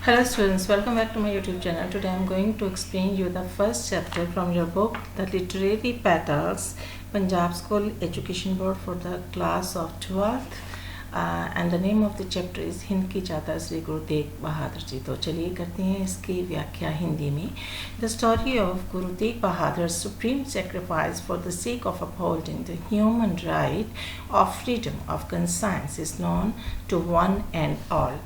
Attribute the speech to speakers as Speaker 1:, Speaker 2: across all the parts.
Speaker 1: Hello students, welcome back to my YouTube channel. Today I am going to explain you the first chapter from your book, The Literary Petals, Punjab School Education Board for the class of 12th. And the name of the chapter is Hind की चादर श्री गुरु तेग बहादुर जी। तो चलिए करते हैं इसकी व्याख्या हिंदी में। The story of Guru Tegh Bahadur's supreme sacrifice for the sake of upholding the human right of freedom of conscience is known to one and all.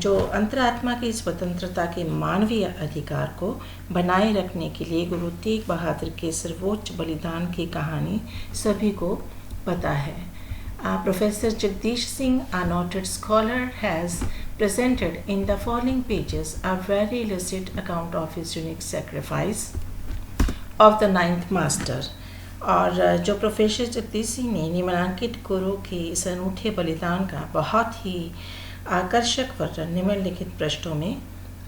Speaker 1: जो अंतरात्मा की स्वतंत्रता के मानवीय अधिकार को बनाए रखने के लिए गुरु तेग बहादुर के सर्वोच्च बलिदान की कहानी सभी को पता है। Professor Jagdish Singh, a noted scholar, has presented in the following pages a very lucid account of his unique sacrifice of the ninth master. और जो प्रोफेसर जगदीश सिंह ने निम्नांकित गुरु के इस अनूठे बलिदान का बहुत ही आकर्षक वर्णन निम्नलिखित पृष्ठों में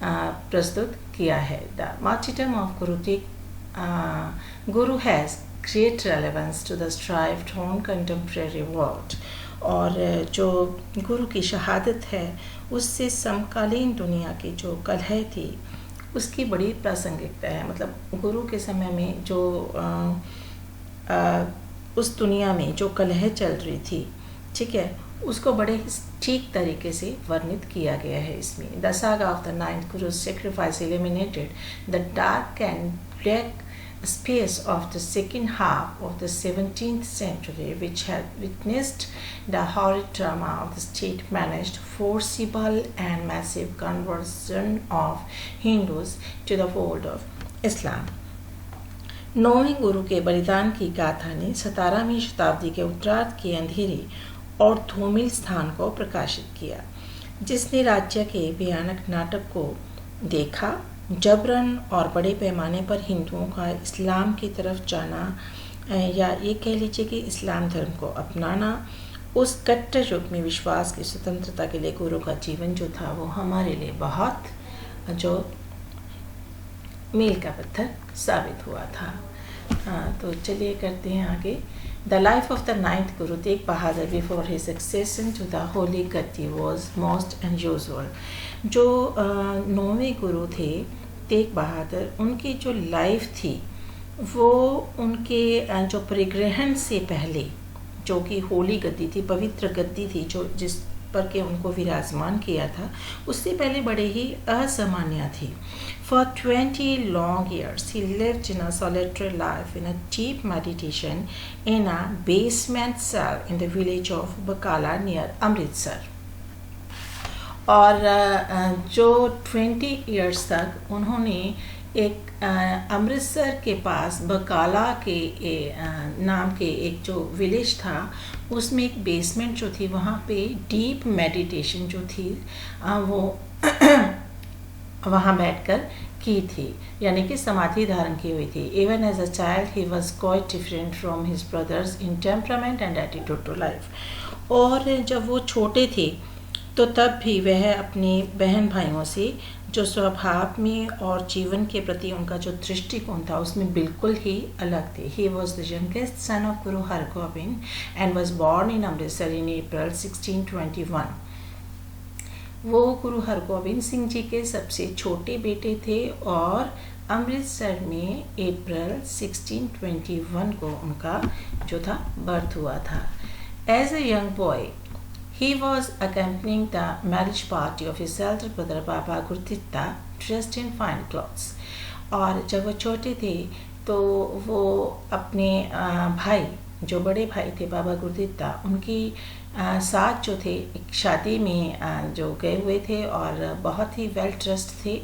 Speaker 1: प्रस्तुत किया है। The मार्टिरडम of guru Tegh Guru has great relevance to the strife torn contemporary world। और जो गुरु की शहादत है उससे समकालीन दुनिया की जो कलह थी उसकी बड़ी प्रासंगिकता है। मतलब गुरु के समय में जो उस दुनिया में जो कलह चल रही थी, ठीक है, उसको बड़े ठीक तरीके से वर्णित किया गया है इसमें। The saga of the ninth guru sacrifice eliminated the dark and black space of the second half of the 17th century, which had witnessed the horrid drama of the state-managed, forcible and massive conversion of Hindus to the fold of Islam। नौवें गुरु के बलिदान की गाथा ने 17वीं शताब्दी के उत्तरार्ध के अंधेरे और धूमिल स्थान को प्रकाशित किया, जिसने राज्य के भयानक नाटक को देखा। जबरन और बड़े पैमाने पर हिंदुओं का इस्लाम की तरफ जाना या ये कह लीजिए कि इस्लाम धर्म को अपनाना, उस कट्टर युग में विश्वास की स्वतंत्रता के लिए गुरु का जीवन जो था वो हमारे लिए बहुत जो मील का पत्थर साबित हुआ था। तो चलिए करते हैं आगे। The life of the ninth Guru Tegh Bahadur before his succession to the holy gaddi was most unusual. जो नौवें गुरु थे तेग बहादुर, उनकी जो लाइफ थी वो उनके जो परिग्रहण से पहले जो कि होली गद्दी थी, पवित्र गद्दी थी, जो जिस पर के उनको विराजमान किया था, उससे पहले बड़े ही असामान्य थी। For 20 long years, he lived in a solitary life in a deep meditation in a basement cell in the village of Bakala near Amritsar। और जो 20 years तक उन्होंने एक अमृतसर के पास बकाला के नाम के एक जो विलेज था उसमें एक बेसमेंट जो थी वहाँ पे डीप मेडिटेशन जो थी वो वहाँ बैठकर की थी, यानी कि समाधि धारण की हुई थी। Even as a child he was quite different from his brothers in temperament and attitude to life. और जब वो छोटे थे तो तब भी वह अपने बहन भाइयों से जो स्वभाव में और जीवन के प्रति उनका जो दृष्टिकोण था उसमें बिल्कुल ही अलग थे। He was the youngest son of Guru Hargobind and was born in Amritsar in April 1621। वो गुरु हरगोबिंद सिंह जी के सबसे छोटे बेटे थे और अमृतसर में अप्रैल 1621 को उनका जो था बर्थ हुआ था। As a young boy he was accompanying the marriage party of his elder brother Baba Gurditta dressed in fine clothes। और जब वो छोटे थे तो वो अपने भाई जो बड़े भाई थे बाबा गुरदित्ता उनकी साथ जो थे एक शादी में जो गए हुए थे और बहुत ही वेल ड्रेस्ड थे,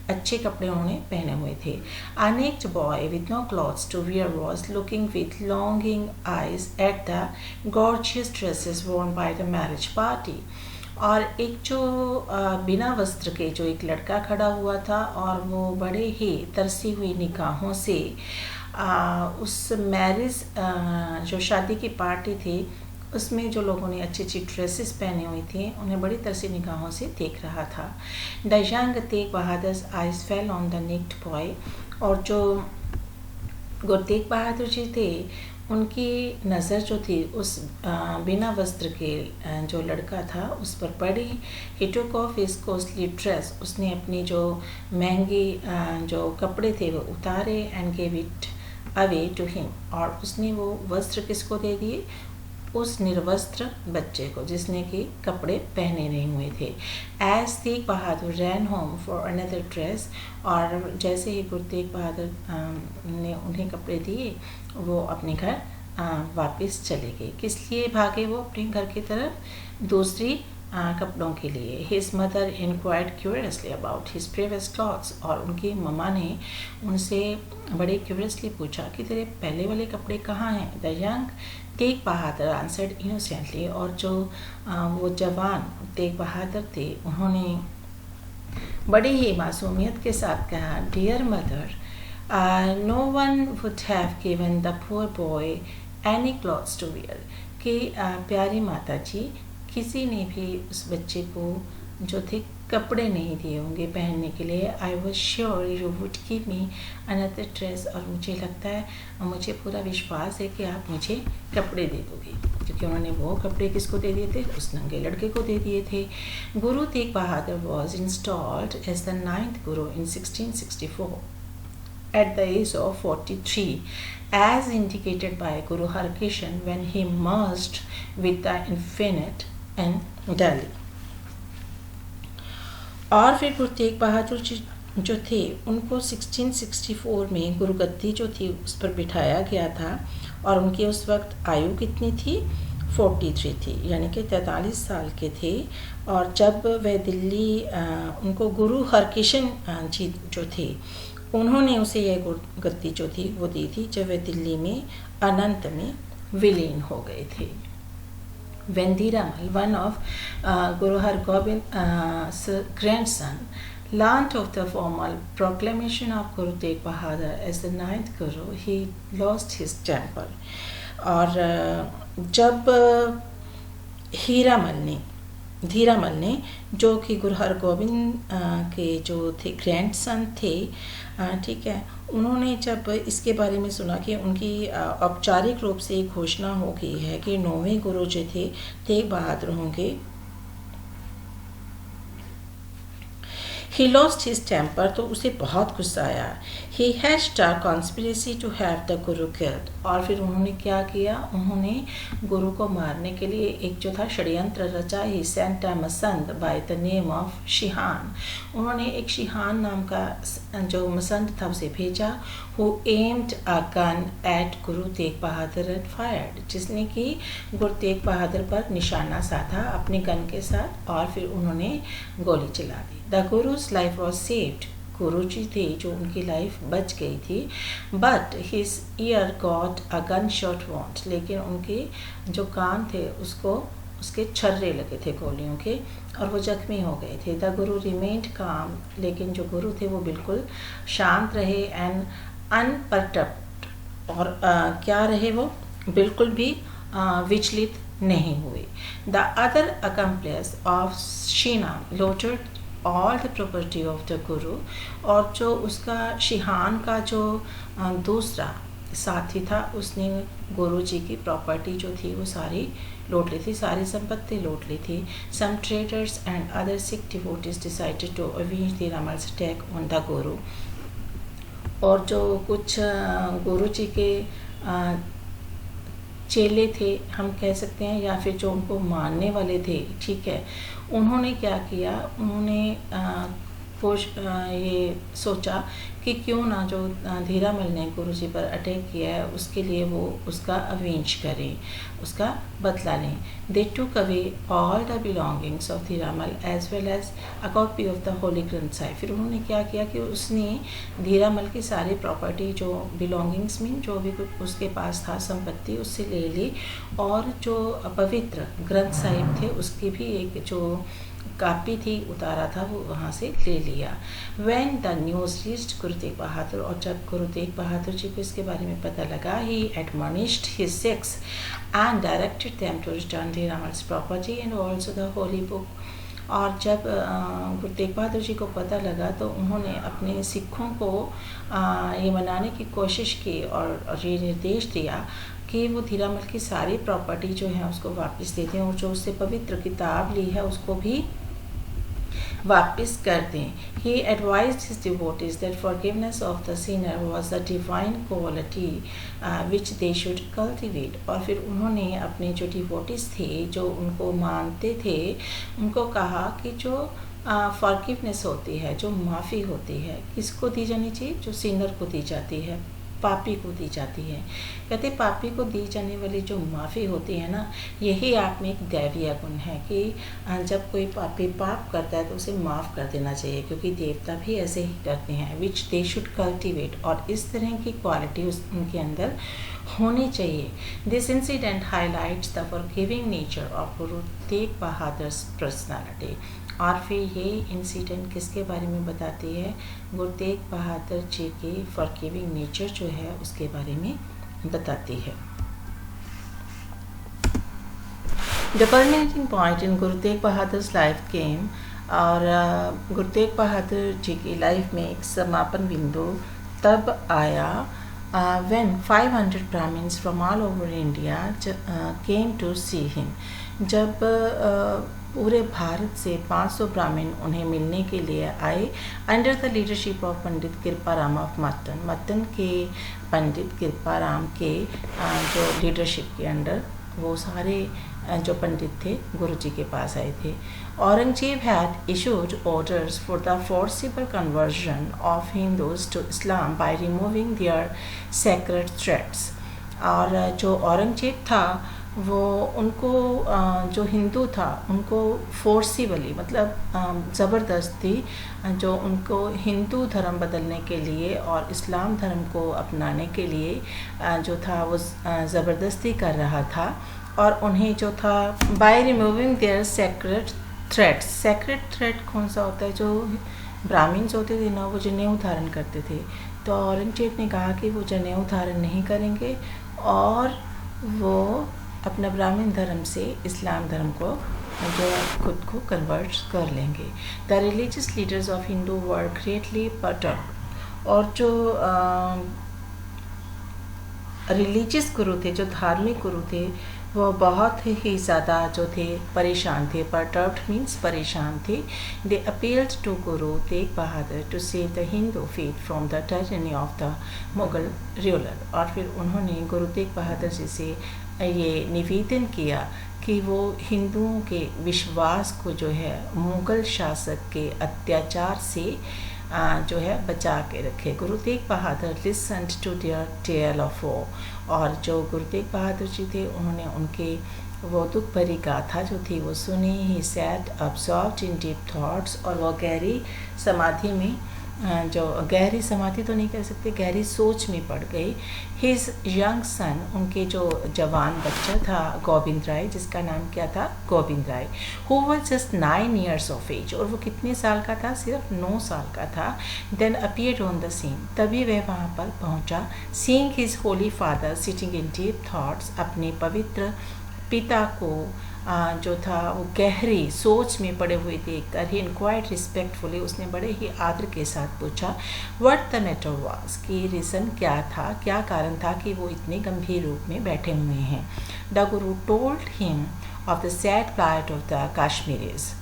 Speaker 1: अच्छे कपड़े उन्होंने पहने हुए थे। A naked boy with no clothes to wear was looking with longing eyes at the gorgeous dresses worn by the marriage party। और एक जो बिना वस्त्र के जो एक लड़का खड़ा हुआ था और वो बड़े ही तरसी हुई निगाहों से उस मैरिज जो शादी की पार्टी थी उसमें जो लोगों ने अच्छी अच्छी ड्रेसेस पहने हुए थे उन्हें बड़ी तरसी निगाहों से देख रहा था। The young Tegh Bahadur eyes fell on the naked boy. और जो गुरु तेग बहादुर जी थे उनकी नज़र जो थी उस बिना वस्त्र के जो लड़का था उस पर पड़ी। He took off his costly dress, उसने अपनी जो महंगी जो कपड़े थे वो उतारे, and gave it away to him, और उसने वो वस्त्र किसको दे दिए? उस निर्वस्त्र बच्चे को जिसने कि कपड़े पहने नहीं हुए थे। As Tegh Bahadur ran home for another dress, और जैसे ही गुरु तेग बहादुर ने उन्हें कपड़े दिए वो अपने घर वापस चले गए। किस लिए भागे वो अपने घर की तरफ? दूसरी कपड़ों के लिए। His mother inquired curiously about his previous clothes, और उनकी मम्मा ने उनसे बड़े क्यूरियसली पूछा कि तेरे पहले वाले कपड़े कहाँ हैं? The young Tegh Bahadur answered innocently, और जो वो जवान तेग बहादुर थे उन्होंने बड़ी ही मासूमियत के साथ कहा, dear mother, no one would have given the poor boy any clothes to wear, कि प्यारी माता जी, किसी ने भी उस बच्चे को जो थे कपड़े नहीं दिए होंगे पहनने के लिए। I was sure you would give me another dress, और मुझे लगता है, मुझे पूरा विश्वास है कि आप मुझे कपड़े दे दोगे, क्योंकि उन्होंने वो कपड़े किसको दे दिए थे? उस नंगे लड़के को दे दिए थे। Guru Tegh Bahadur was installed as the 9th guru in 1664 at the age of 43, as indicated by Guru Harkishan when he merged with the Infinite in Delhi. और फिर गुरु तेग बहादुर जी जो थे उनको 1664 में गुरुगद्दी जो थी उस पर बिठाया गया था, और उनकी उस वक्त आयु कितनी थी? 43 थी, यानी कि 43 साल के थे। और जब वह दिल्ली उनको गुरु हरकिशन जी जो थे उन्होंने उसे यह गद्दी जो थी वो दी थी जब वे दिल्ली में अनंत में विलीन हो गए थे। When Dhiramal, one of Guru Har Gobind's grandson, learnt of the formal proclamation of Guru Tegh Bahadur as the 9th Guru, he lost his temper. और जब धीरामल ने जो कि गुरु हरगोबिंद के जो थे ग्रैंडसन थे, ठीक है, उन्होंने जब इसके बारे में सुना कि उनकी औपचारिक रूप से घोषणा हो गई है कि 9वें गुरु जो थे तेग बहादुर होंगे, He lost his temper, तो उसे बहुत गुस्सा आया। He hatched a conspiracy to have the Guru killed, और फिर उन्होंने क्या किया? उन्होंने गुरु को मारने के लिए एक जो था षड्यंत्र रचा। He sent a Masand by the name of Sheehan, उन्होंने एक शिहान नाम का जो मसंद था उसे भेजा। Who aimed a gun at Guru Tegh Bahadur and fired, जिसने कि गुरु तेग बहादुर पर निशाना साधा अपने गन के साथ, और फिर उन्होंने गोली चला दी। The Guru's life was saved, गुरु जी थे जो उनकी लाइफ बच गई थी। But his ear got a gunshot wound, लेकिन उनके जो कान थे उसको उसके छर्रे लगे थे गोलियों के, और वो जख्मी हो गए थे। द गुरु रिमेन्ड काम, लेकिन जो गुरु थे वो बिल्कुल शांत रहे एंड अनपर्टर्ब्ड, और क्या रहे? वो बिल्कुल भी विचलित नहीं हुए। The other accomplish of Sheena looted all the property of the guru, और जो उसका शिहान का जो दूसरा साथी था उसने गुरु जी की प्रॉपर्टी जो थी वो सारी लूट ली थी, सारी संपत्ति लूट ली थी। Some traders and other Sikh devotees decided to avenge Dhirmal's attack on the guru, और जो कुछ गुरु जी के चेले थे हम कह सकते हैं, या फिर जो उनको मानने वाले थे, ठीक है, उन्होंने क्या किया? उन्होंने ये सोचा कि क्यों ना जो धीरामल ने गुरु जी पर अटैक किया है उसके लिए वो उसका अवेंज करें, उसका बदला लें। They took away all the belongings of Dhirmal as well as a copy of the holy Granth Sahib. फिर उन्होंने क्या किया कि उसने धीरामल की सारी प्रॉपर्टी जो बिलोंगिंग्स में जो भी कुछ उसके पास था संपत्ति उससे ले ली, और जो पवित्र ग्रंथ साहिब थे उसकी भी एक जो कापी थी उतारा था वो वहाँ से ले लिया। When the news reached गुरु तेग बहादुर, और जब गुरु तेग बहादुर जी को इसके बारे में पता लगा, he admonished his Sikhs and directed them to return Dhiramal's property and also the holy book। और जब गुरु तेग बहादुर जी को पता लगा तो उन्होंने अपने सिखों को ये मनाने की कोशिश की और ये निर्देश दिया कि वो धीरामल की सारी प्रॉपर्टी जो है उसको वापस दे दें और जो उससे पवित्र किताब ली है उसको भी वापस कर दें. He advised his devotees that forgiveness of the sinner was a divine quality which they should cultivate. और फिर उन्होंने अपने जो डिवोटीज थे, जो उनको मानते थे, उनको कहा कि जो फॉरगिवनेस होती है, जो माफ़ी होती है, किसको दी जानी चाहिए? जो सिनर को दी जाती है, पापी को दी जाती है. कहते पापी को दी जाने वाली जो माफ़ी होती है ना, यही आप में एक दैवीय गुण है कि जब कोई पापी पाप करता है तो उसे माफ़ कर देना चाहिए, क्योंकि देवता भी ऐसे ही करते हैं. विच दे शुड कल्टिवेट, और इस तरह की क्वालिटी उनके अंदर होनी चाहिए. This incident highlights the forgiving nature of guru Tegh बहादुर्स personality. और फिर ये इंसिडेंट किसके बारे में बताती है? गुरु तेग बहादुर जी के फॉरगिविंग नेचर जो है उसके बारे में बताती है. The culminating point in Guru Tegh बहादुर्स life केम, और गुरु तेग बहादुर जी की लाइफ में एक समापन बिंदु तब आया when 500 Brahmins from all over India came to see him. जब पूरे भारत से 500 ब्राह्मण उन्हें मिलने के लिए आए, under the leadership of Pandit Kriparam of Mattan. Mattan के पंडित कृपाराम के जो लीडरशिप के अंडर वो सारे जो पंडित थे गुरु जी के पास आए थे. Aurangzeb had issued orders for the forcible conversion of Hindus to Islam by removing their sacred threats. और जो औरंगजेब था वो उनको जो हिंदू था उनको फोर्सिबली, मतलब ज़बरदस्ती, जो उनको हिंदू धर्म बदलने के लिए और इस्लाम धर्म को अपनाने के लिए जो था वो ज़बरदस्ती कर रहा था. और उन्हें जो था by removing their sacred threads. Sacred thread कौन सा होता है? जो ब्राह्मण्स होते थे ना, वो जनेऊ धारण करते थे. तो औरंगजेब ने कहा कि वो जनेऊ धारण नहीं करेंगे और वो अपना ब्राह्मण धर्म से इस्लाम धर्म को जो खुद को कन्वर्ट कर लेंगे. The religious leaders of Hindu were greatly perturbed. और जो रिलीजियस गुरु थे, जो धार्मिक गुरु थे, वो बहुत ही ज़्यादा जो थे परेशान थे. पर्टर्ब्ड मीन्स परेशान थे. दे appealed to Guru Tegh Bahadur to save the Hindu faith from the tyranny of the Mughal ruler. और फिर उन्होंने गुरु तेग बहादुर जी से ये निवेदन किया कि वो हिंदुओं के विश्वास को जो है मुग़ल शासक के अत्याचार से जो है बचा के रखे. Guru Tegh Bahadur listened to their tale of woe. और जो गुरु तेग बहादुर जी थे उन्होंने उनके वो दुख भरी गाथा जो थी वो सुनी. He sat absorbed in deep thoughts. और वो गहरी समाधि में, जो गहरी समाधि तो नहीं कह सकते, गहरी सोच में पड़ गई. हिज यंग सन, उनके जो जवान बच्चा था गोविंद राय, जिसका नाम क्या था? Gobind Rai. Who was just 9 years of age. और वो कितने साल का था? सिर्फ 9 साल का था. Then appeared on the scene. तभी वह वहाँ पर पहुँचा. Seeing his holy father sitting in deep thoughts. अपने पवित्र पिता को जो था वो गहरी सोच में पड़े हुए देखकर ही इंक्वायर्ड रिस्पेक्टफुली, उसने बड़े ही आदर के साथ पूछा व्हाट द मैटर वाज, कि रीज़न क्या था, क्या कारण था कि वो इतने गंभीर रूप में बैठे हुए हैं. The Guru told him of the sad plight of the Kashmiris.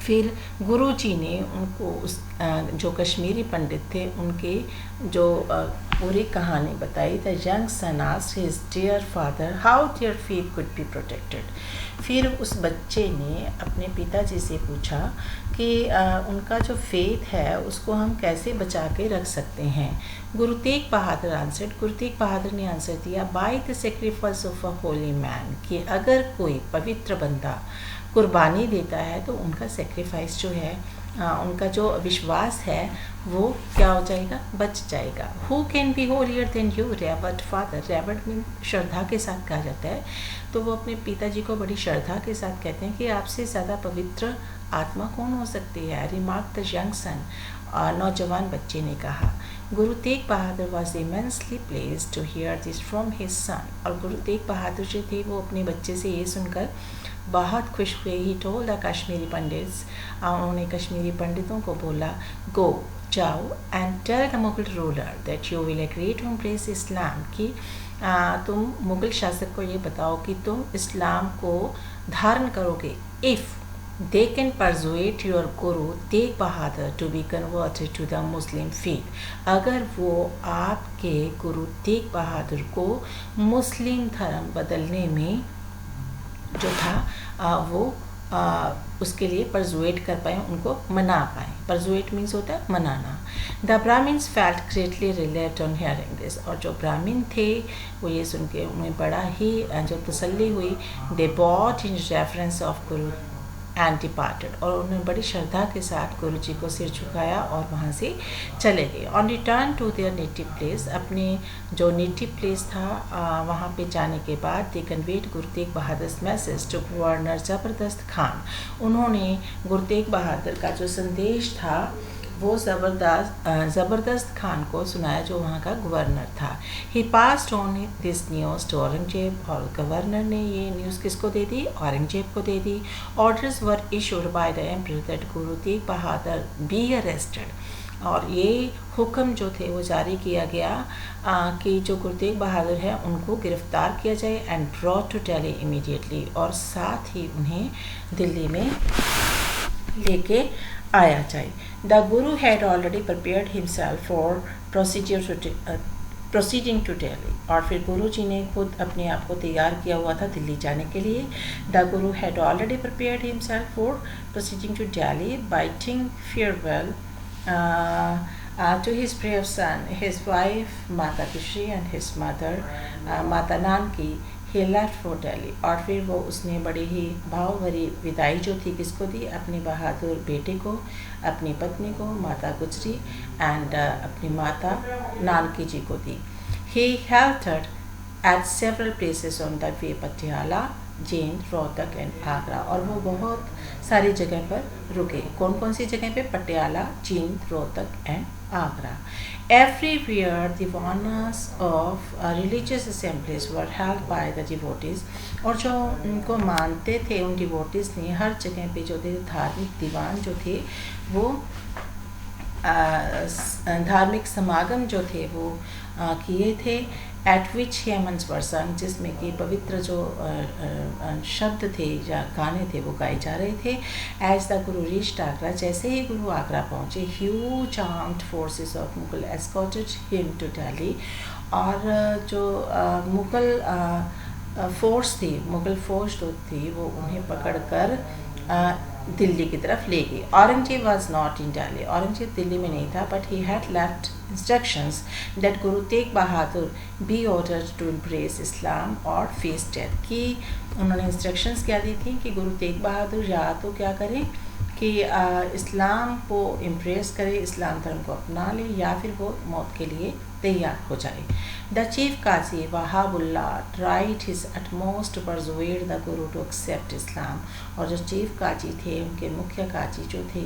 Speaker 1: फिर गुरु जी ने उनको उस जो कश्मीरी पंडित थे उनके जो पूरी कहानी बताई. The young son asked his dear father how their faith could be protected. फिर उस बच्चे ने अपने पिताजी से पूछा कि उनका जो फेथ है उसको हम कैसे बचा के रख सकते हैं. गुरु तेग बहादुर आंसर्ड. गुरु तेग बहादुर ने आंसर दिया by the sacrifice of a holy man, कि अगर कोई पवित्र बंदा कुर्बानी देता है तो उनका सेक्रीफाइस जो है, उनका जो विश्वास है वो क्या हो जाएगा? बच जाएगा. Who can be holier than you revered father. Revered mean श्रद्धा के साथ कहा जाता है. तो वो अपने पिताजी को बड़ी श्रद्धा के साथ कहते हैं कि आपसे ज़्यादा पवित्र आत्मा कौन हो सकती है. Remarked the young son. नौजवान बच्चे ने कहा. Guru Tegh Bahadur was immensely pleased to hear this from his son. और गुरु तेग बहादुर जो थे वो अपने बच्चे से ये सुनकर बहुत खुश हुए. He told the Kashmiri Pandits. उन्होंने कश्मीरी पंडितों को बोला गो, जाओ and tell the Mughal ruler that you will agree to embrace Islam, कि तुम मुग़ल शासक को ये बताओ कि तुम इस्लाम को धारण करोगे if they can persuade your guru Tegh Bahadur to be converted to the Muslim faith. अगर वो आपके गुरु तेग बहादुर को मुस्लिम धर्म बदलने में जो था वो उसके लिए परसुएट कर पाए, उनको मना पाए। परसुएट मीन्स होता है मनाना। The Brahmins felt greatly relate on hearing this. और जो ब्राह्मण थे वो ये सुन के उन्हें बड़ा ही जो तसल्ली हुई। They bought in reference of Guru and departed. और उन्होंने बड़ी श्रद्धा के साथ गुरु जी को सिर झुकाया और वहाँ से चले गए। On return to their native place, अपने जो नेटिव प्लेस था वहाँ पे जाने के बाद दे conveyed Guru Tegh Bahadur message to governor ज़बरदस्त खान। उन्होंने गुरु तेग बहादुर का जो संदेश था वो ज़बरदस्त खान को सुनाया, जो वहाँ का गवर्नर था। He passed on this news to Aurangzeb. और गवर्नर ने ये न्यूज़ किसको दे दी? औरंगजेब को दे दी। Orders were issued by the emperor that Guru Tegh Bahadur be arrested. और ये हुक्म जो थे वो जारी किया गया कि जो गुरु तेग बहादुर है उनको गिरफ्तार किया जाए and brought to Delhi immediately. और साथ ही उन्हें दिल्ली में लेके आया जाए। The guru had already prepared himself for proceeding to Delhi. और फिर गुरु जी ने खुद अपने आप को तैयार किया हुआ था दिल्ली जाने के लिए। The guru had already prepared himself for proceeding to Delhi, biting farewell to his brave son, his wife Mata Kishri and his mother Mata Nanki. He left for Delhi। और फिर वो उसने बड़ी ही भाव भरी विदाई जो थी किसको दी? अपने बहादुर बेटे को, अपनी पत्नी को माता गुजरी एंड अपनी माता नानकी जी को दी। He halted at several places on the way, Patiala, Jind, Rohtak and Agra. और वो बहुत सारी जगह पर रुके। कौन कौन सी जगह पे? Patiala, Jind, Rohtak and Agra. Everywhere divanas of religious assemblies were held by the devotees। और जो उनको मानते थे उन डिवोटीज़ ने हर जगह पे जो थे धार्मिक दीवान जो थे वो धार्मिक समागम जो थे वो किए थे। एट विच हेमंस वर संग, जिसमें कि पवित्र जो शब्द थे या गाने थे वो गाए जा रहे थे। As the guru reached Agra, जैसे ही गुरु आगरा पहुँचे, huge armed forces of Mughal escorted him to Delhi. और जो मुगल फोर्स थी, मुगल फोर्स जो थी वो उन्हें पकड़कर दिल्ली की तरफ ले गई। Aurangzeb was not in Delhi, Aurangzeb Delhi में नहीं था, but he had left instructions that Guru Tegh Bahadur be ordered to embrace इस्लाम और फेस डेथ। कि उन्होंने इंस्ट्रक्शंस क्या दी थी कि गुरु तेग बहादुर या तो क्या करें कि इस्लाम को एम्ब्रेस करे, इस्लाम धर्म को अपना ले, या फिर वो मौत के लिए तैयार हो जाए। The chief Qazi Wahabullah tried his utmost to persuade the guru to accept Islam. और जो चीफ काजी थे, उनके मुख्य काजी जो थे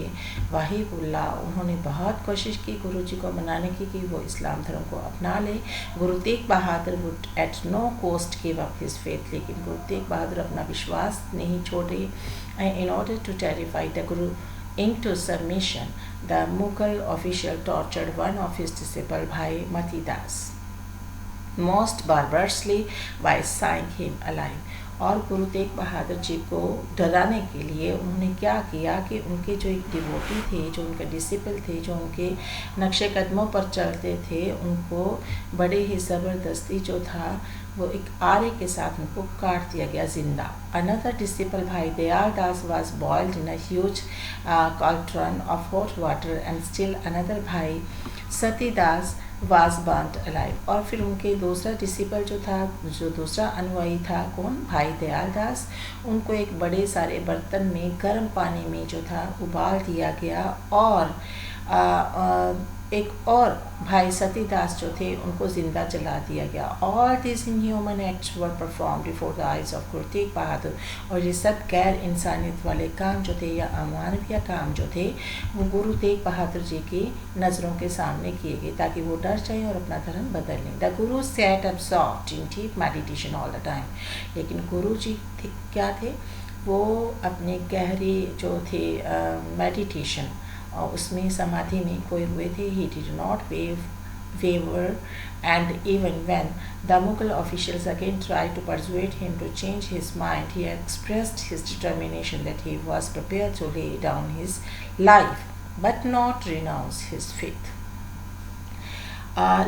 Speaker 1: वहाबुल्ला, उन्होंने बहुत कोशिश की गुरु जी को मनाने की कि वो इस्लाम धर्म को अपना ले। Guru Tegh Bahadur would at no cost give up his faith, लेकिन गुरु तेग बहादुर अपना विश्वास नहीं छोड़े। In order to terrify the guru into submission, the Mughal official tortured one of his disciples, Bhai Mati Das, most barbarously by seeing him alive। और गुरु तेग बहादुर जी को डराने के लिए उन्होंने क्या किया कि उनके जो एक डिवोटी थे, जो उनके डिसिपल थे, जो उनके नक्शे कदमों पर चलते थे, उनको बड़े ही ज़बरदस्ती जो था वो एक आरे के साथ उनको काट दिया गया जिंदा। Another disciple Bhai Dayal Das was boiled in a huge cauldron of hot water and still another Bhai Sati Das was burned alive. और फिर उनके दूसरा डिसिपल जो था, जो दूसरा अनुयायी था, कौन? भाई दयाल दास, उनको एक बड़े सारे बर्तन में गर्म पानी में जो था उबाल दिया गया। और एक और भाई सतीदास जो थे उनको ज़िंदा जला दिया गया। All this inhuman acts were perform before the eyes of guru Tegh बहादुर। और ये सब गैर इंसानियत वाले काम जो थे या अमानवीय काम जो थे वो गुरु तेग बहादुर जी की नज़रों के सामने किए गए ताकि वो डर जाए और अपना धर्म बदल लें। The guru sat absorbed in deep meditation all the time. लेकिन गुरु जी क्या थे? वो अपने गहरे जो थे मेडिटेशन और उसमें समाधि में खोए हुए थे। He did not wave waver, and even when the Mughal officials again tried to persuade him to change his mind, he expressed his determination that he was prepared to lay down his life but not renounce his faith.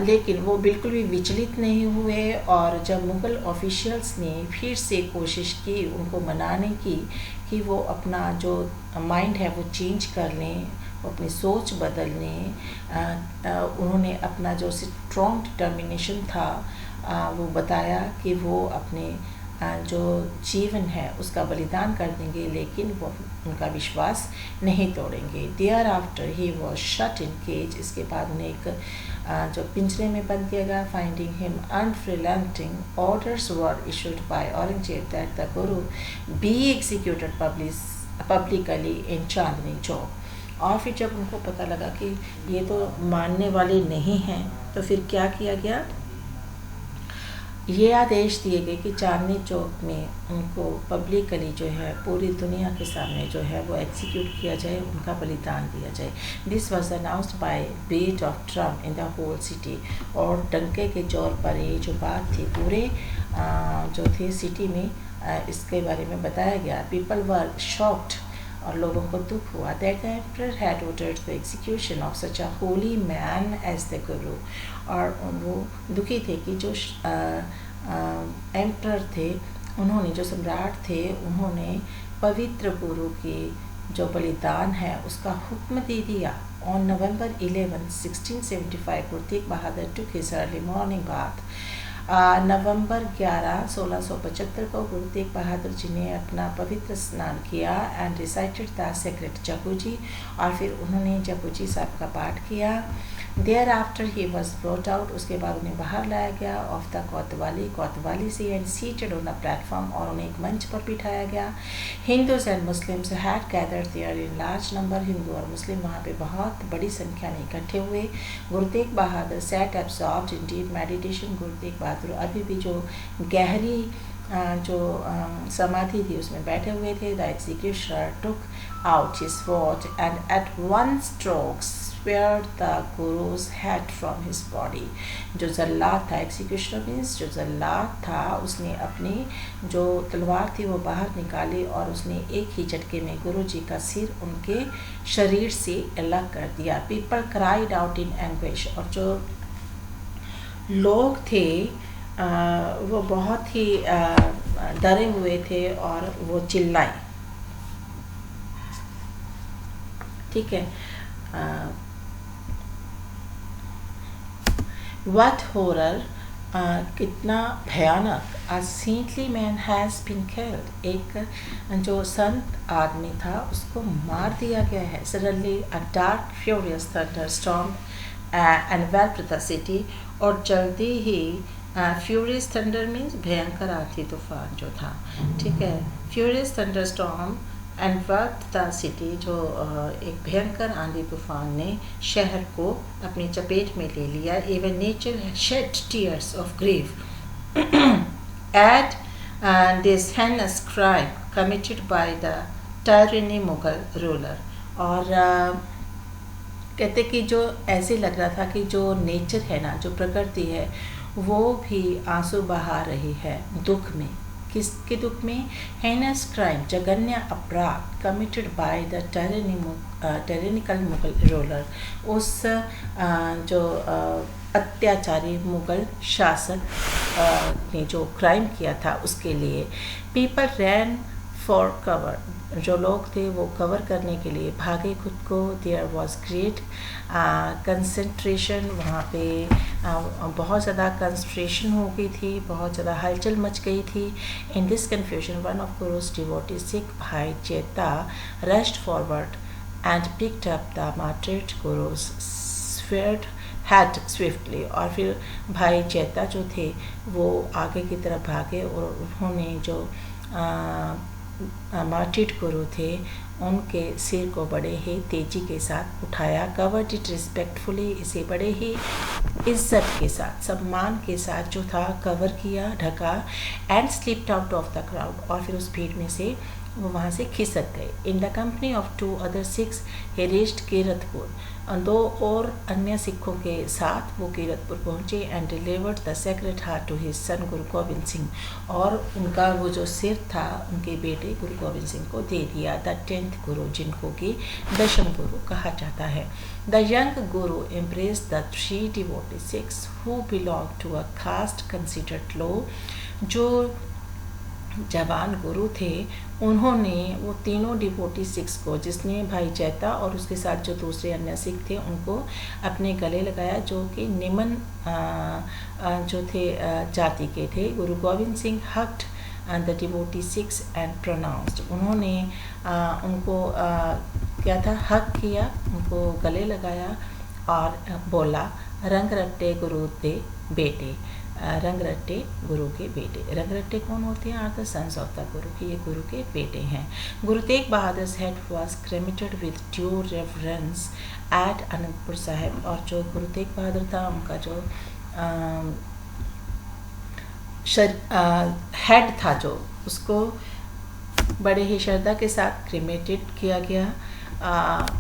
Speaker 1: लेकिन वो बिल्कुल भी विचलित नहीं हुए, और जब Mughal officials ने फिर से कोशिश की उनको मनाने की कि वो अपना जो माइंड है वो चेंज कर लें, वो अपनी सोच बदल लें, उन्होंने अपना जो स्ट्रॉन्ग डिटर्मिनेशन था वो बताया कि वो अपने जो जीवन है उसका बलिदान कर देंगे, लेकिन वो उनका विश्वास नहीं तोड़ेंगे. Thereafter he was shut in cage. इसके बाद उन्हें एक जो पिंजरे में बंद किया गया. Finding him unrelenting, orders were issued bye Aurangzeb that the Guru be executed publicly इन चांदनी चौक. और फिर जब उनको पता लगा कि ये तो मानने वाले नहीं हैं, तो फिर क्या किया गया, ये आदेश दिए गए कि चांदनी चौक में उनको पब्लिकली जो है पूरी दुनिया के सामने जो है वो एग्जीक्यूट किया जाए, उनका बलिदान दिया जाए. This was announced by beat of drum in the whole city. और डंके के जोर पर ये जो बात थी पूरे जो थे सिटी में इसके बारे में बताया गया. पीपल वर शॉक्ड, और लोगों को दुख हुआ. That the emperor had ordered the execution of such a holy man as the guru. और वो दुखी थे कि जो एम्परर थे, उन्होंने जो सम्राट थे, उन्होंने पवित्र गुरु की जो बलिदान है उसका हुक्म दे दिया. On November 11, 1675 Guru Tegh Bahadur took his early morning bath. नवंबर 11, 1675 को गुरु तेग बहादुर जी ने अपना पवित्र स्नान किया and recited the sacred Japji. और फिर उन्होंने जपूजी साहब का पाठ किया. Thereafter he was brought out. उसके बाद उन्हें बाहर लाया गया ऑफ द कोतवाली से and seated on the platform, और उन्हें एक मंच पर बिठाया गया. Hindus and Muslims had gathered there in large number. हिंदू और मुस्लिम वहाँ पे बहुत बड़ी संख्या में इकट्ठे हुए. Guru Tegh Bahadur sat absorbed in deep meditation. Guru Tegh बहादुर अभी भी जो गहरी जो समाधि थी उसमें बैठे हुए थे. The executioner took out his sword and at one stroke spared the guru's head from his body. जो जल्लाद था, एग्जीक्यूशनर मीन्स जो जल्लाद था, उसने अपनी जो तलवार थी वो बाहर निकाली और उसने एक ही झटके में गुरु जी का सिर उनके शरीर से अलग कर दिया. People cried out in anguish. और जो लोग थे वो बहुत ही डरे हुए थे और वो चिल्लाए. ठीक है. What horror, कितना भयानक. A saintly man has been killed. एक जो संत आदमी था उसको मार दिया गया है. Suddenly a dark furious thunderstorm enveloped the city. और जल्दी ही furious thunder means भयंकर आंधी तूफान जो था. ठीक है. Furious thunderstorm enveloped the city. जो एक भयंकर आंधी तूफान ने शहर को अपनी चपेट में ले लिया. Even nature shed tears of grief at this heinous crime committed by the tyranny Mughal ruler. और कहते कि जो ऐसे लग रहा था कि जो नेचर है ना, जो प्रकृति है, वो भी आंसू बहा रही है दुख में. किसके दुख में? हेनस क्राइम, जघन्य अपराध committed by the tyrannical Mughal ruler. उस जो अत्याचारी मुगल शासक ने जो क्राइम किया था उसके लिए. People rain for cover. जो लोग थे वो कवर करने के लिए भागे खुद को. There was great concentration. वहाँ पे बहुत ज़्यादा कंसंट्रेशन हो गई थी, बहुत ज़्यादा हलचल मच गई थी. In this confusion one of Guru's devotee Sikh Bhai Cheta rushed forward and picked up the martyred Guru's severed head swiftly. और फिर भाई चेता जो थे वो आगे की तरफ भागे और उन्होंने जो मार्टिड गुरु थे उनके सिर को बड़े ही तेजी के साथ उठाया. Covered it respectfully. इसे बड़े ही इज्जत के साथ, सम्मान के साथ जो था कवर किया, ढका. And slipped out of the crowd. और फिर उस भीड़ में से वो वहाँ से खिसक गए. In the company of 2 other Sikhs he reached Kiratpur. दो और अन्य सिखों के साथ वो कीरतपुर पहुँचे and delivered the sacred heart to his son Guru Gobind Singh, और उनका वो जो सिर था उनके बेटे गुरु गोविंद सिंह को दे दिया। द 10th गुरु, जिनको कि दशम गुरु कहा जाता है। The young Guru embraced the 3 devotee Sikhs who belonged to a caste considered low। जो जवान गुरु थे उन्होंने वो तीनों डिवोटी सिख्स को, जिसने भाई चैता और उसके साथ जो दूसरे अन्य सिख थे, उनको अपने गले लगाया, जो कि निम्न जो थे जाति के थे। Guru Gobind Singh hugged the devotee Sikhs and pronounced, उन्होंने उनको क्या था, हक किया, उनको गले लगाया और बोला, रंग रट्टे गुरु दे बेटे, रंग रट्टे गुरु के बेटे। रंग रट्टे कौन होते हैं? Are the sons of the guru, कि ये गुरु के बेटे हैं। Guru Tegh Bahadur head was cremated with due reverence at Anandpur Sahib, और जो गुरु तेग बहादुर था उनका जो हेड था, जो उसको बड़े ही श्रद्धा के साथ क्रेमेटेड किया गया।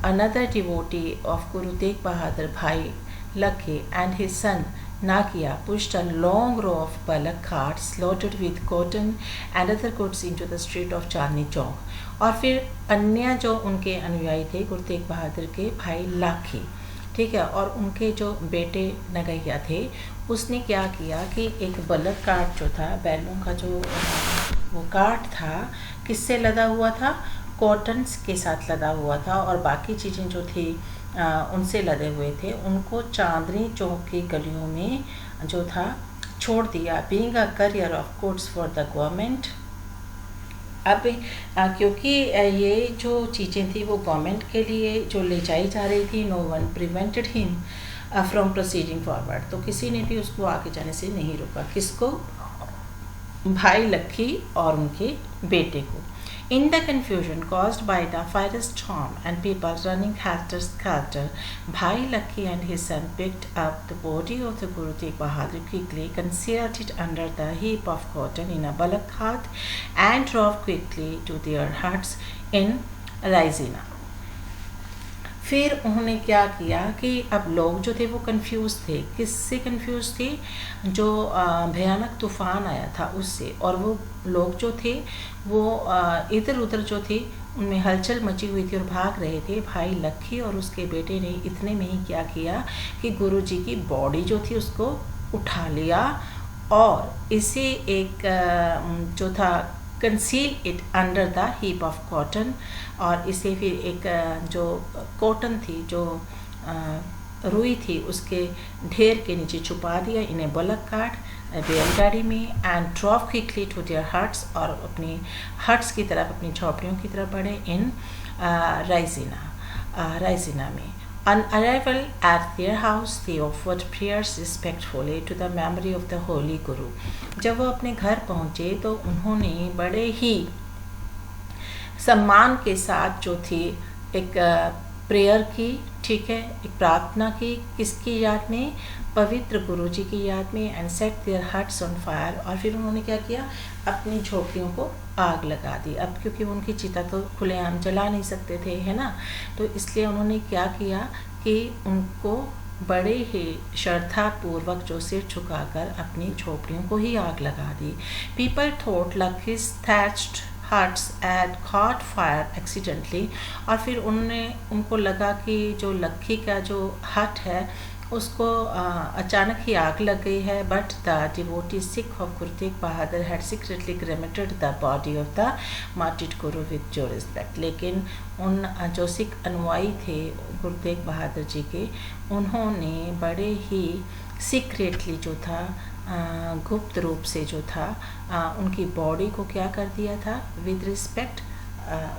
Speaker 1: Another devotee of guru Tegh Bahadur, Bhai Lakhi and his son Nakia pushed a long row of bullock carts loaded with cotton and other goods into the street of Chandni Chowk। और फिर अन्य जो उनके अनुयायी थे गुरु तेग बहादुर के भाई लाखी, ठीक है, और उनके जो बेटे नगैया थे, उसने क्या किया कि एक बलक कार्ट जो था, बैलों का जो वो कार्ट था, किससे लदा हुआ था? कॉटन्स के साथ लदा हुआ था, और बाकी चीज़ें जो थी उनसे लदे हुए थे, उनको चांदनी चौक की गलियों में जो था छोड़ दिया। Being a career of goods for the government. अब क्योंकि ये जो चीज़ें थी वो गवर्नमेंट के लिए जो ले जाई जा रही थी, no one prevented him from proceeding forward, तो किसी ने भी उसको आगे जाने से नहीं रोका। किसको? भाई लक्की और उनके बेटे को। In the confusion caused by the firestorm and people running helter-skelter, Bhai Lucky and his son picked up the body of the Guru Tegh Bahadur, quickly concealed it under the heap of cotton in a bullock cart, and drove quickly to their huts in Raisina। फिर उन्होंने क्या किया कि अब लोग जो थे वो कंफ्यूज थे। किससे कंफ्यूज थे? जो भयानक तूफान आया था उससे, और वो लोग जो थे वो इधर उधर जो थे उनमें हलचल मची हुई थी और भाग रहे थे। भाई लक्की और उसके बेटे ने इतने में ही क्या किया कि गुरुजी की बॉडी जो थी उसको उठा लिया और इसे एक जो था conceal it under the heap of cotton, और इसे फिर एक जो कॉटन थी, जो रुई थी, उसके ढेर के नीचे छुपा दिया इन ए बुलक कार्ट, बैलगाड़ी में, and drove quickly to their huts, और अपनी हट्स की तरफ, अपनी झोपड़ियों की तरफ बढ़े इन राइजिना में। On arrival at their house, they offered prayers respectfully to the memory of the Holy Guru। जब वो अपने घर पहुँचे तो उन्होंने बड़े ही सम्मान के साथ जो थी एक प्रेयर की, ठीक है, एक प्रार्थना की, किसकी याद में? पवित्र गुरु जी की याद में। And set their huts on fire, और फिर उन्होंने क्या किया? अपनी झोपड़ियों को आग लगा दी। अब क्योंकि उनकी चिता तो खुलेआम जला नहीं सकते थे, है ना, तो इसलिए उन्होंने क्या किया कि उनको बड़े ही श्रद्धा पूर्वक जो सिर झुकाकर अपनी झोपड़ियों को ही आग लगा दी। People thought Lucky's thatched huts had caught fire accidentally, और फिर उनको लगा कि जो लक्की का जो हट है उसको अचानक ही आग लग गई है। But the devotee Sikh of guru Tegh Bahadur had secretly cremated the body of the martyred guru with due respect. लेकिन उन जो सिख अनुयायी थे गुरु तेग बहादुर जी के, उन्होंने बड़े ही सीक्रेटली जो था, गुप्त रूप से जो था, उनकी बॉडी को क्या कर दिया था? विद रिस्पेक्ट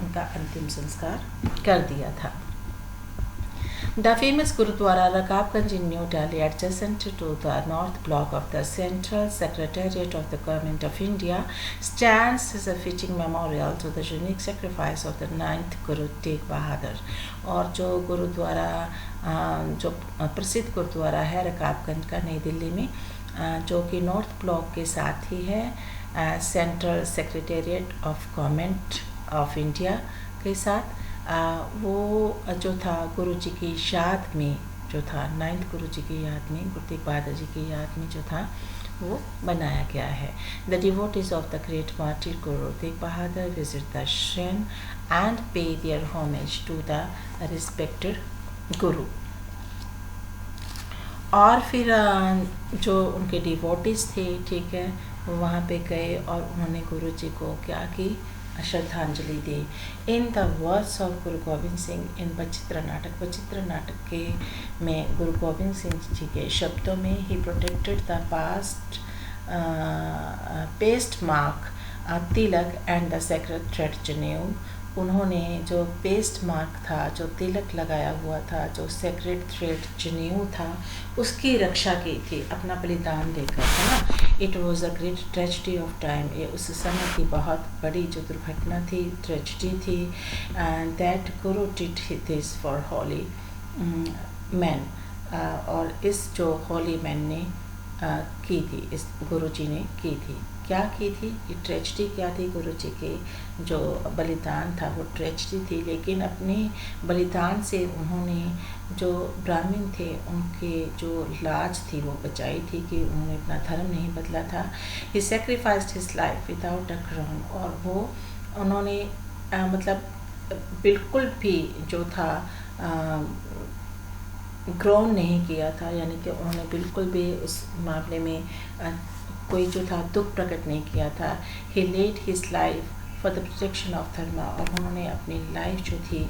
Speaker 1: उनका अंतिम संस्कार कर दिया था। The famous Gurudwara Rakabganj in New Delhi, adjacent to the north block of the Central Secretariat of the Government of India, stands as a fitting memorial to the unique sacrifice of the 9th Guru Tegh Bahadur। और जो गुरुद्वारा, जो प्रसिद्ध गुरुद्वारा है रकाबगंज का नई दिल्ली में, जो कि नॉर्थ ब्लॉक के साथ ही है, central secretariat of government of India के साथ, वो जो था गुरु जी की याद में जो था, 9th गुरु जी की याद में, गुरु तेग बहादुर जी की याद में जो था वो बनाया गया है। The devotees of the great martyr Guru Tegh Bahadur visit the shrine and pay their homage to the respected guru. और फिर जो उनके डिवोटीज थे, ठीक है, वो वहाँ पे गए और उन्होंने गुरु जी को क्या की, श्रद्धांजलि दी। इन द वर्ड्स ऑफ गुरु गोविंद सिंह इन बचित्र नाटक के में गुरु गोविंद सिंह जी के शब्दों में, he protected the paste mark tilak and the sacred thread janeu. उन्होंने जो पेस्ट मार्क था, जो तिलक लगाया हुआ था, जो सेक्रेड थ्रेड जनेऊ था, उसकी रक्षा की थी अपना बलिदान देकर, है ना। It was a great tragedy of time, ये उस समय की बहुत बड़ी जो दुर्घटना थी, ट्रेजिडी थी। And that guru did this for holy man, और इस जो हॉली मैन ने की थी, इस गुरु जी ने की थी, क्या की थी, ये ट्रेजिडी क्या थी, गुरु जी के जो बलिदान था वो ट्रेजिडी थी, लेकिन अपने बलिदान से उन्होंने जो ब्राह्मण थे उनके जो लाज थी वो बचाई थी, कि उन्होंने अपना धर्म नहीं बदला था। He sacrificed his life without a crown, और वो उन्होंने मतलब बिल्कुल भी जो था ग्रोन नहीं किया था, यानी कि उन्होंने बिल्कुल भी उस मामले में कोई जो था दुख प्रकट नहीं किया था। He led his life for the protection of dharma, और उन्होंने अपनी लाइफ जो थी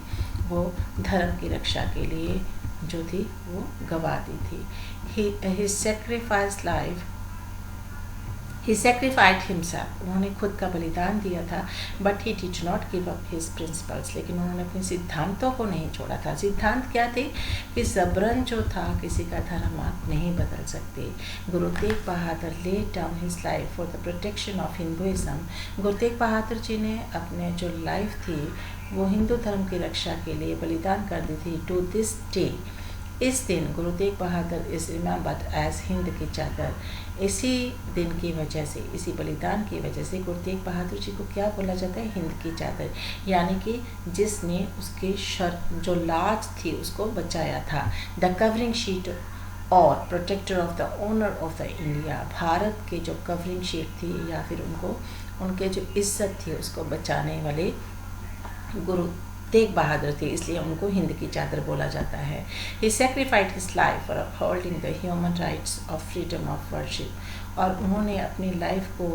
Speaker 1: वो धर्म की रक्षा के लिए जो थी वो गवा दी थी। ही सेक्रीफाइस लाइफ, ही सेक्रीफाइड हिमसेल्फ, उन्होंने खुद का बलिदान दिया था। But he did not give up his principles, लेकिन उन्होंने अपने सिद्धांतों को नहीं छोड़ा था। सिद्धांत क्या थे कि जबरन जो था किसी का धर्म आप नहीं बदल सकते। Guru Tegh Bahadur laid down his life for the protection of Hinduism. Guru Tegh Bahadur ji ने अपने जो लाइफ थी वो हिंदू धर्म की रक्षा के लिए बलिदान कर दी थी। टू दिस डे, इस दिन गुरु तेग बहादुर इज रिमेंबर्ड एज हिंद की चादर। इसी दिन की वजह से, इसी बलिदान की वजह से गुरु तेग बहादुर जी को क्या बोला जाता है, हिंद की चादर, यानी कि जिसने उसके जो लाज थी उसको बचाया था। द कवरिंग शीट और protector of the honour of the India, Bharat के जो कवरिंग शीट थी या फिर उनको उनके जो इज्जत थी उसको बचाने वाले गुरु तेग बहादुर थे, इसलिए उनको हिंद की चादर बोला जाता है। He sacrificed his life for upholding the human rights of freedom of worship, और उन्होंने अपनी लाइफ को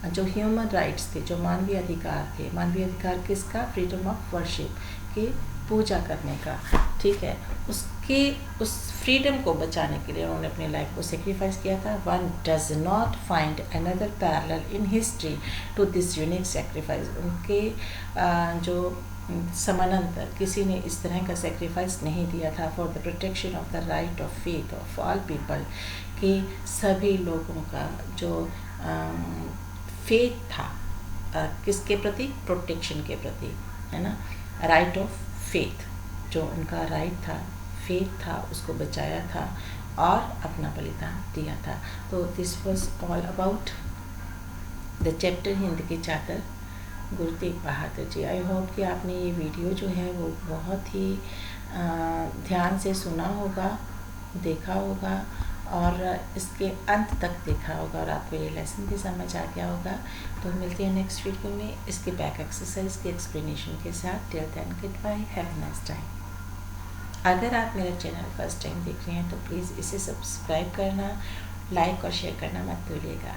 Speaker 1: जो ह्यूमन राइट्स थे, जो मानवीय अधिकार थे, मानवीय अधिकार किसका, फ्रीडम ऑफ वर्शिप, की पूजा करने का, ठीक है, उसके उस फ्रीडम को बचाने के लिए उन्होंने अपनी लाइफ को सेक्रीफाइस किया था। One does not find another parallel in history to this unique sacrifice. उनके जो समानांतर किसी ने इस तरह का सेक्रीफाइस नहीं दिया था for the protection of the right of faith of all people, कि सभी लोगों का जो फेथ था किसके प्रति, प्रोटेक्शन के प्रति, है ना, राइट ऑफ फेथ, जो उनका राइट था, फेथ था, उसको बचाया था और अपना बलिदान दिया था। तो this was all about the chapter Hind की चादर, गुरु तेग बहादुर जी। आई होप कि आपने ये वीडियो जो है वो बहुत ही ध्यान से सुना होगा, देखा होगा और इसके अंत तक देखा होगा और आपको ये लेसन भी समझ आ गया होगा। तो मिलते हैं नेक्स्ट वीडियो में इसके बैक एक्सरसाइज के एक्सप्लेनेशन के साथ। Till then goodbye, have a nice time. अगर आप मेरा चैनल फर्स्ट टाइम देख रहे हैं तो प्लीज़ इसे सब्सक्राइब करना, लाइक और शेयर करना मत भूलिएगा।